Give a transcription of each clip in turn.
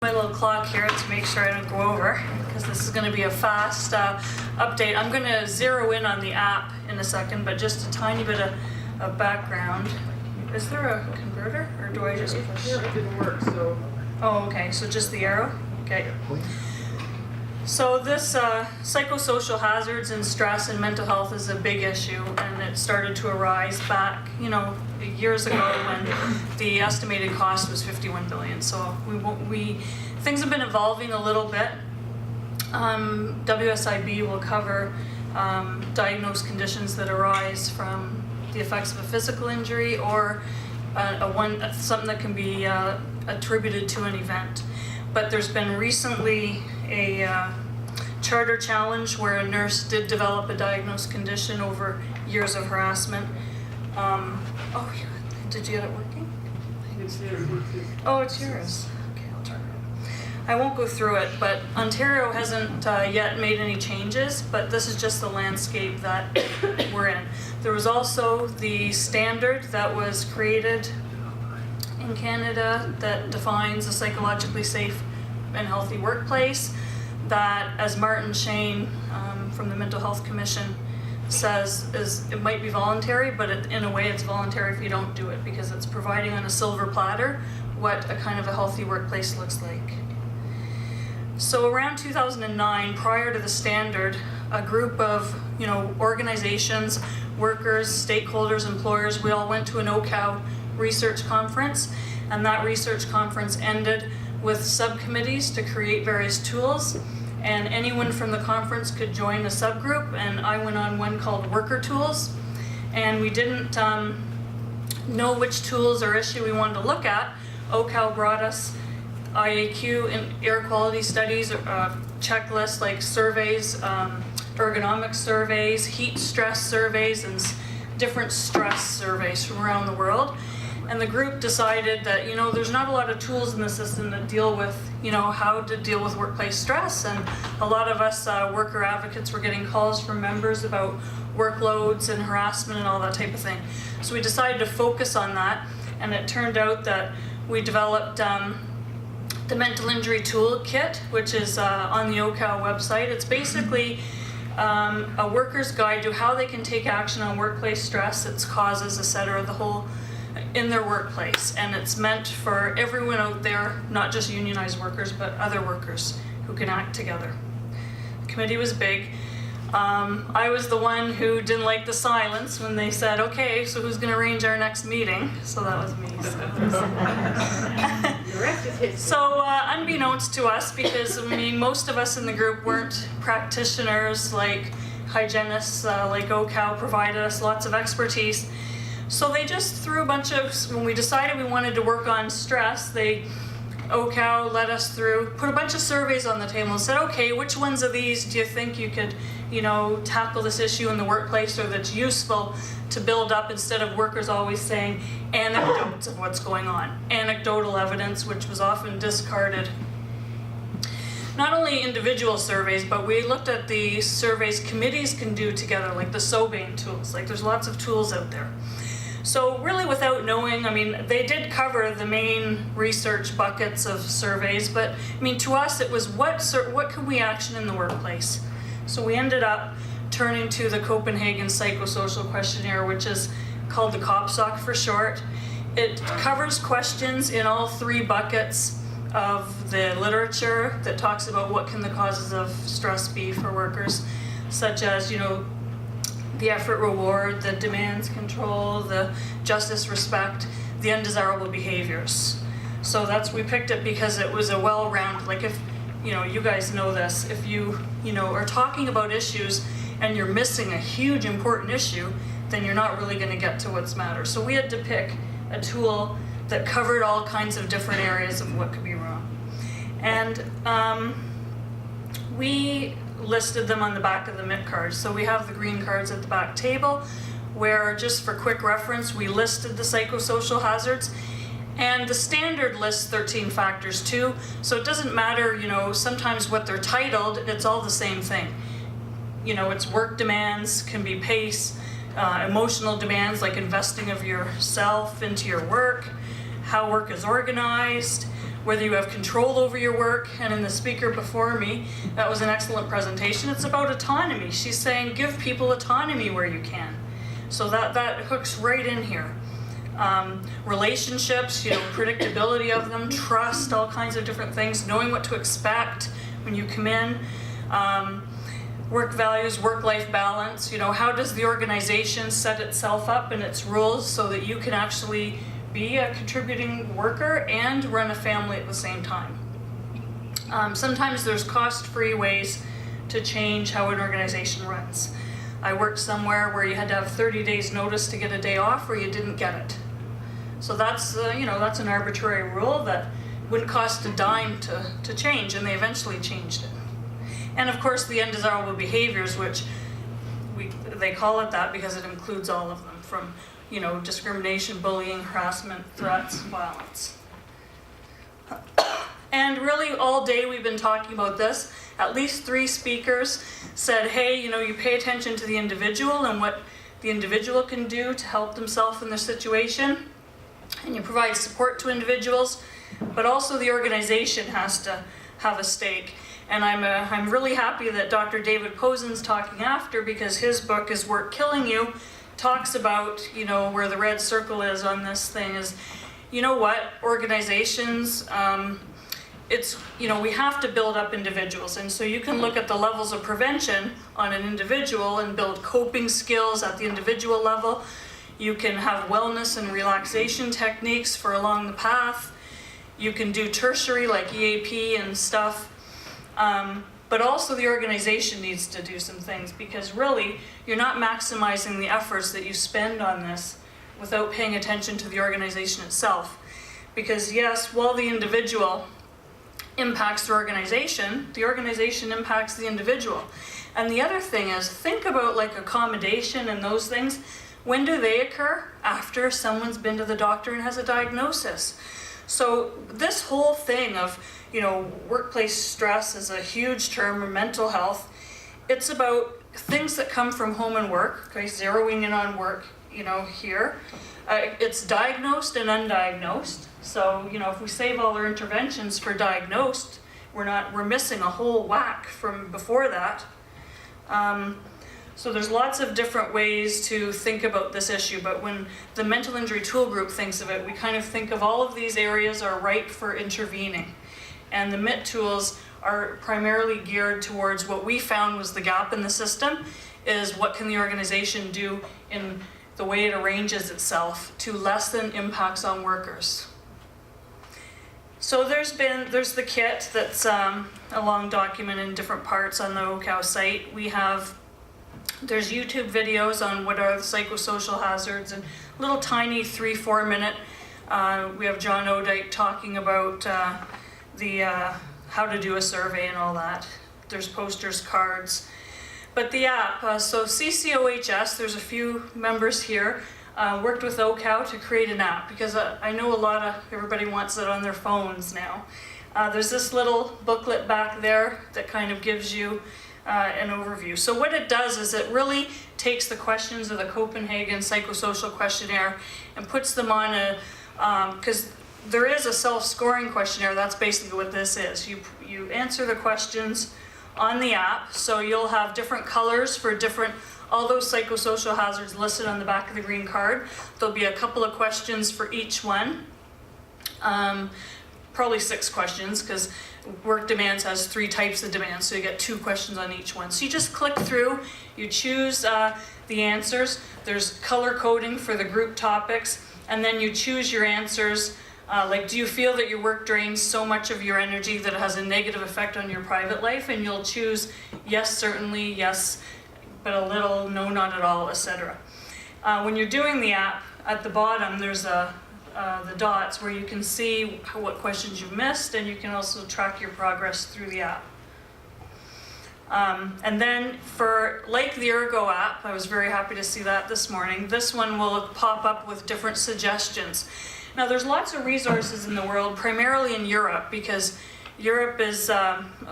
My little clock here to make sure I don't go over, because this is going to be a fast update. I'm going to zero in on the app in a second, but just a tiny bit of background. Is there a converter, or do I just push? Yeah, it didn't work, so. Oh, okay, so just the arrow? Okay. So this psychosocial hazards and stress and mental health is a big issue, and it started to arise back, years ago when the estimated cost was 51 billion. So things have been evolving a little bit. WSIB will cover diagnosed conditions that arise from the effects of a physical injury or something that can be attributed to an event. But there's been recently a charter challenge where a nurse did develop a diagnosed condition over years of harassment. Did you get it working? It's there. Oh, it's yours. Okay, I'll turn it on. I won't go through it, but Ontario hasn't yet made any changes, but this is just the landscape that we're in. There was also the standard that was created in Canada that defines a psychologically safe and healthy workplace that, as Martin Shane from the Mental Health Commission says, it might be voluntary, but in a way it's voluntary if you don't do it, because it's providing on a silver platter what a kind of a healthy workplace looks like. So around 2009, prior to the standard, a group of organizations, workers, stakeholders, employers, we all went to an OCAL research conference, and that research conference ended with subcommittees to create various tools, and anyone from the conference could join a subgroup, and I went on one called Worker Tools, and we didn't know which tools or issue we wanted to look at. OCAL brought us IAQ and air quality studies, checklists like surveys, ergonomic surveys, heat stress surveys, and different stress surveys from around the world. And the group decided that, there's not a lot of tools in the system that deal with, how to deal with workplace stress. And a lot of us worker advocates were getting calls from members about workloads and harassment and all that type of thing. So we decided to focus on that. And it turned out that we developed the Mental Injury Toolkit, which is on the OCAL website. It's basically a worker's guide to how they can take action on workplace stress, its causes, etc., the whole in their workplace. And it's meant for everyone out there, not just unionized workers, but other workers who can act together. The committee was big. I was the one who didn't like the silence when they said, okay, so who's going to arrange our next meeting? So that was me. So unbeknownst to us, because most of us in the group weren't practitioners like hygienists, like OCAL provided us lots of expertise. So they just threw a bunch of, when we decided we wanted to work on stress, OCAL led us through, put a bunch of surveys on the table and said, okay, which ones of these do you think you could, tackle this issue in the workplace, or that's useful to build up, instead of workers always saying anecdotes of what's going on, anecdotal evidence, which was often discarded. Not only individual surveys, but we looked at the surveys committees can do together, like the Sobane tools. Like, there's lots of tools out there. So really, without knowing, they did cover the main research buckets of surveys, but to us it was what could we action in the workplace? So we ended up turning to the Copenhagen Psychosocial Questionnaire, which is called the COPSOC for short. It covers questions in all three buckets of the literature that talks about what can the causes of stress be for workers, such as, the effort reward, the demands control, the justice respect, the undesirable behaviors. So we picked it because it was a well-rounded, like, if, you guys know this, if you are talking about issues and you're missing a huge important issue, then you're not really going to get to what's matter. So we had to pick a tool that covered all kinds of different areas of what could be wrong. And we listed them on the back of the MIT cards. So we have the green cards at the back table, where, just for quick reference, we listed the psychosocial hazards. And the standard lists 13 factors too, so it doesn't matter, sometimes what they're titled, it's all the same thing. It's work demands, can be pace, emotional demands like investing of yourself into your work, how work is organized, whether you have control over your work. And in the speaker before me, that was an excellent presentation. It's about autonomy. She's saying give people autonomy where you can. So that hooks right in here. Relationships, predictability of them, trust, all kinds of different things, knowing what to expect when you come in. Work values, work-life balance, how does the organization set itself up and its rules so that you can actually be a contributing worker and run a family at the same time. Sometimes there's cost-free ways to change how an organization runs. I worked somewhere where you had to have 30 days notice to get a day off or you didn't get it. So that's an arbitrary rule that wouldn't cost a dime to change, and they eventually changed it. And of course the undesirable behaviors, which they call it that because it includes all of them, from discrimination, bullying, harassment, threats, violence. And really all day we've been talking about this. At least 3 speakers said, hey, you pay attention to the individual and what the individual can do to help themselves in their situation, and you provide support to individuals, but also the organization has to have a stake. And I'm really happy that Dr. David Posen's talking after, because his book is Work Killing You, talks about, where the red circle is on this thing is, organizations, we have to build up individuals. And so you can look at the levels of prevention on an individual and build coping skills at the individual level. You can have wellness and relaxation techniques for along the path. You can do tertiary like EAP and stuff. But also the organization needs to do some things, because really you're not maximizing the efforts that you spend on this without paying attention to the organization itself. Because yes, while the individual impacts the organization impacts the individual. And the other thing is, think about like accommodation and those things. When do they occur? After someone's been to the doctor and has a diagnosis. So this whole thing of workplace stress is a huge term, or mental health. It's about things that come from home and work, okay, zeroing in on work, here. It's diagnosed and undiagnosed. So, if we save all our interventions for diagnosed, we're missing a whole whack from before that. So there's lots of different ways to think about this issue, but when the Mental Injury Tool Group thinks of it, we kind of think of all of these areas are ripe for intervening. And the MIT tools are primarily geared towards what we found was the gap in the system, is what can the organization do in the way it arranges itself to lessen impacts on workers. So there's the kit that's a long document in different parts on the OCAL site. There's YouTube videos on what are the psychosocial hazards, and little tiny 3-4 minute. We have John Odike talking about how to do a survey and all that. There's posters, cards. But the app, so CCOHS, there's a few members here, worked with OCAL to create an app, because I know everybody wants it on their phones now. There's this little booklet back there that kind of gives you an overview. So what it does is it really takes the questions of the Copenhagen Psychosocial Questionnaire and puts them on because there is a self-scoring questionnaire. That's basically what this is. You answer the questions on the app, so you'll have different colors for all those psychosocial hazards listed on the back of the green card. There'll be a couple of questions for each one. Probably 6 questions, because work demands has 3 types of demands, so you get 2 questions on each one. So you just click through, you choose the answers. There's color coding for the group topics, and then you choose your answers. Like, do you feel that your work drains so much of your energy that it has a negative effect on your private life? And you'll choose yes, certainly, yes, but a little, no, not at all, etc. When you're doing the app, at the bottom there's the dots where you can see what questions you've missed, and you can also track your progress through the app. And then like the Ergo app, I was very happy to see that this morning, this one will pop up with different suggestions. Now there's lots of resources in the world, primarily in Europe, because Europe is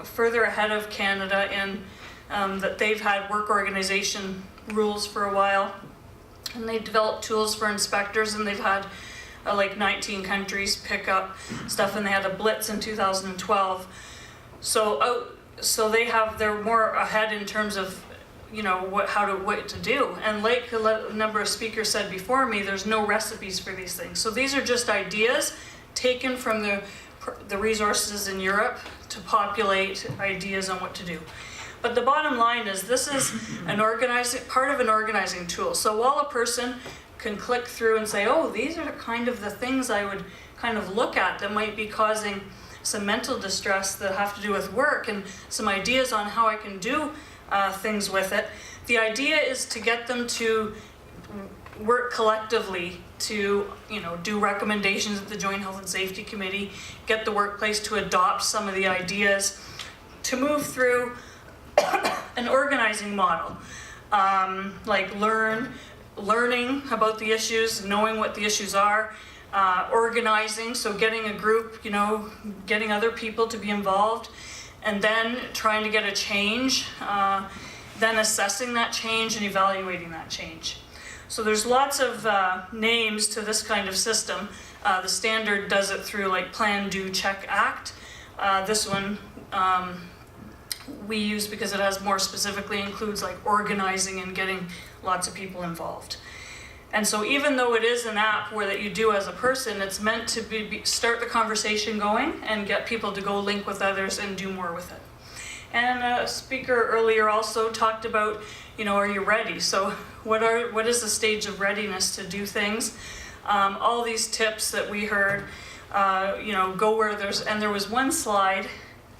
further ahead of Canada in that they've had work organization rules for a while, and they've developed tools for inspectors, and they've had like 19 countries pick up stuff, and they had a blitz in 2012. So they're more ahead in terms of, you know, what to do. And like a number of speakers said before me, there's no recipes for these things. So these are just ideas taken from the resources in Europe to populate ideas on what to do. But the bottom line is this is part of an organizing tool. So while a person can click through and say, oh, these are kind of the things I would kind of look at that might be causing some mental distress that have to do with work, and some ideas on how I can do things with it. The idea is to get them to work collectively to, you know, do recommendations at the Joint Health and Safety Committee, get the workplace to adopt some of the ideas, to move through an organizing model, like learning about the issues, knowing what the issues are, organizing, so getting a group, you know, getting other people to be involved, and then trying to get a change, then assessing that change and evaluating that change. So there's lots of names to this kind of system. The standard does it through like Plan, Do, Check, Act. This one we use because it has more specifically includes like organizing and getting lots of people involved. And so even though it is an app where that you do as a person, it's meant to start the conversation going and get people to go link with others and do more with it. And a speaker earlier also talked about, you know, are you ready? So what is the stage of readiness to do things? All these tips that we heard, you know, go where there was one slide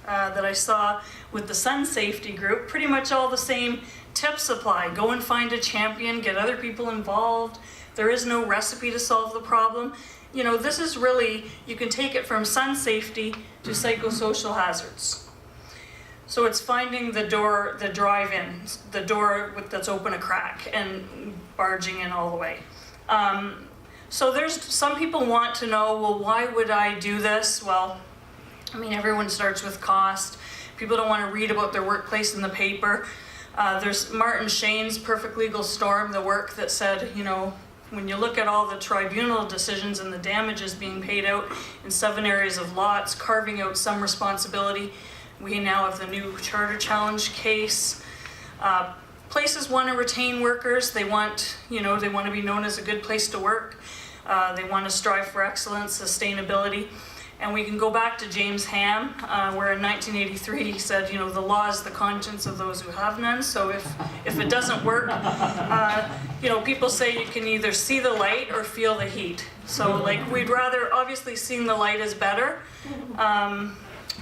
that I saw with the Sun Safety Group, pretty much all the same tips apply. Go and find a champion, get other people involved. There is no recipe to solve the problem. You know, this is really, you can take it from sun safety to psychosocial hazards. So it's finding the door, the drive-in, the door that's open a crack and barging in all the way. So there's some people want to know, well, why would I do this? Well, I mean, everyone starts with cost. People don't want to read about their workplace in the paper. There's Martin Shane's Perfect Legal Storm, the work that said, you know, when you look at all the tribunal decisions and the damages being paid out in 7 areas of law, it's carving out some responsibility. We now have the new Charter Challenge case. Places want to retain workers. They want, you know, they want to be known as a good place to work. They want to strive for excellence, sustainability. And we can go back to James Ham, where in 1983 he said, you know, the law is the conscience of those who have none. So if it doesn't work, you know, people say you can either see the light or feel the heat. So like we'd rather, obviously seeing the light is better,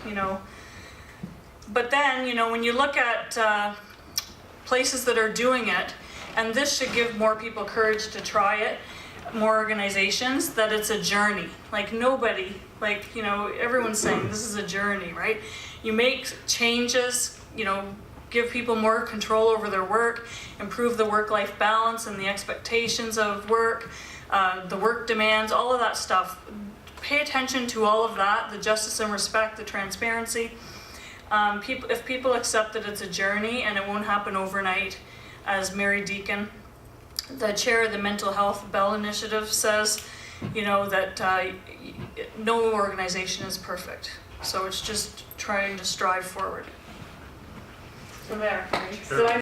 you know. But then, you know, when you look at places that are doing it, and this should give more people courage to try it, more organizations, that it's a journey. Like nobody, like, you know, everyone's saying this is a journey, right? You make changes, you know, give people more control over their work, improve the work-life balance and the expectations of work, the work demands, all of that stuff. Pay attention to all of that, the justice and respect, the transparency. If people accept that it's a journey and it won't happen overnight, as Mary Deacon, the chair of the Mental Health Bell Initiative, says, you know, that no organization is perfect. So it's just trying to strive forward. So there. Sure. So